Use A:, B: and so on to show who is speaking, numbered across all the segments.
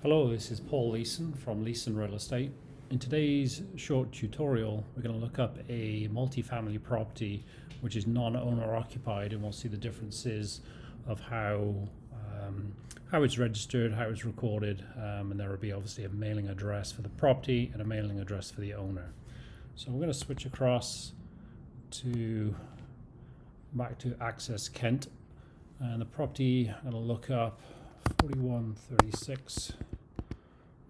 A: Hello, this is Paul Leason from Leason Real Estate. In today's short tutorial, we're going to look up a multifamily property which is non-owner occupied, and we'll see the differences of how it's registered, how it's recorded, and there will be obviously a mailing address for the property and a mailing address for the owner. So we're going to switch across back to Access Kent, and the property I'm going to look up 4136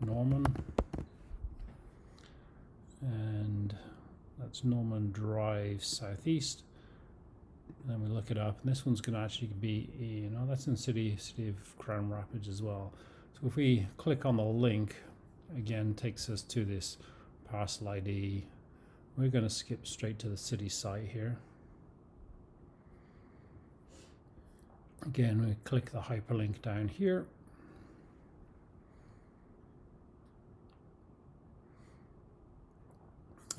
A: Norman, and that's Norman Drive Southeast. And then we look it up, and this one's going to actually be that's in city of Crown Rapids as well. So if we click on the link, again takes us to this parcel ID. We're going to skip straight to the city site here. Again, we click the hyperlink down here.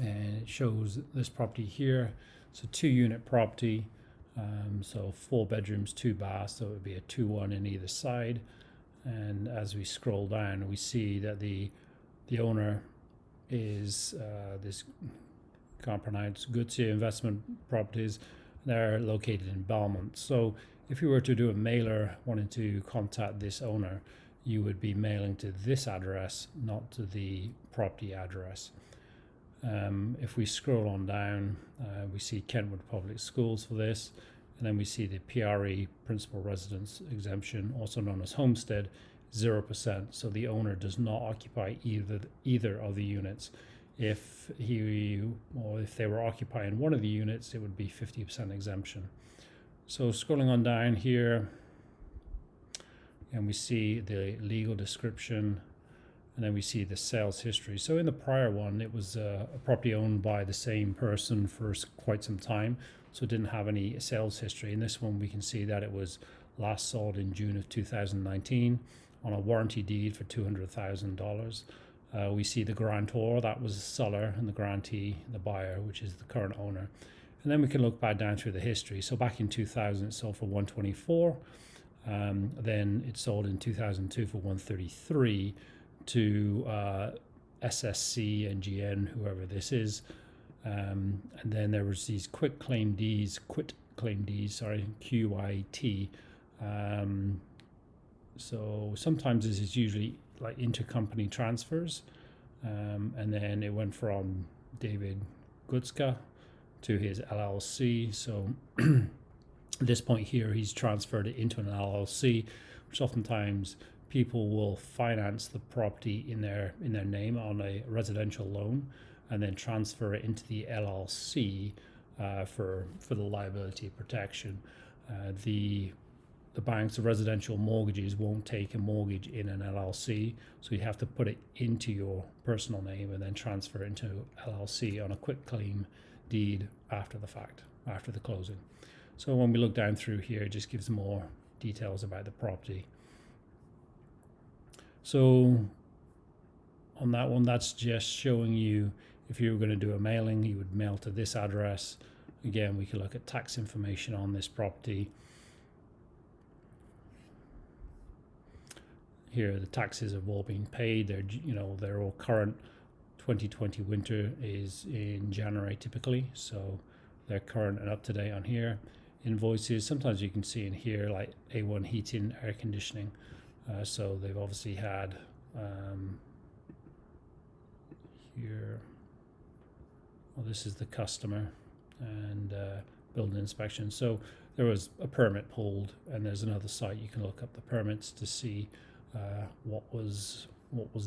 A: And it shows this property here. It's a 2-unit property, so 4 bedrooms, 2 baths, so it would be a 2-1 in either side. And as we scroll down, we see that the owner is this, can't pronounce, Gutsia Investment Properties. They're located in Belmont. So if you were to do a mailer wanting to contact this owner, you would be mailing to this address, not to the property address. If we scroll on down, we see Kentwood Public Schools for this, and then we see the PRE, Principal Residence Exemption, also known as Homestead, 0%. So the owner does not occupy either of the units. If they were occupying one of the units, it would be 50% exemption. So scrolling on down here, and we see the legal description, and then we see the sales history. So in the prior one, it was a property owned by the same person for quite some time, so it didn't have any sales history. In this one, we can see that it was last sold in June of 2019 on a warranty deed for $200,000. We see the grantor, that was the seller, and the grantee, the buyer, which is the current owner. And then we can look back down through the history. So back in 2000, it sold for $124. Then it sold in 2002 for $133 to SSC and GN, whoever this is. And then there was these quit claim deeds, QIT. So sometimes this is usually like intercompany transfers. And then it went from David Gutska to his LLC. So at this point here, he's transferred it into an LLC, which oftentimes people will finance the property in their name on a residential loan, and then transfer it into the LLC for the liability protection. The banks, the residential mortgages, won't take a mortgage in an LLC, so you have to put it into your personal name and then transfer it into LLC on a quit claim deed after the fact, after the closing. So when we look down through here, it just gives more details about the property. So on that one, that's just showing you if you were going to do a mailing, you would mail to this address. Again, we can look at tax information on this property. Here, the taxes have all been paid. They're all current. 2020 winter is in January typically, so they're current and up to date on here. Invoices, sometimes you can see in here like A1 heating, air conditioning. So they've obviously had here, well, this is the customer, and building inspection. So there was a permit pulled, and there's another site you can look up the permits to see what was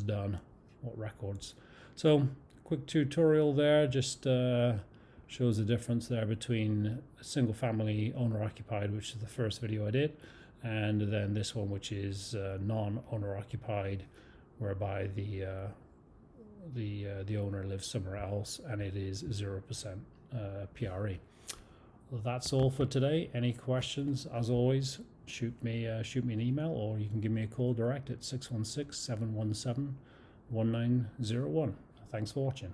A: done, what records. So quick tutorial there, just shows the difference there between a single family owner occupied, which is the first video I did, and then this one, which is non-owner occupied, whereby the owner lives somewhere else, and it is 0% PRE. Well, that's all for today. Any questions, as always, shoot me an email, or you can give me a call direct at 616-717-1901. Thanks for watching.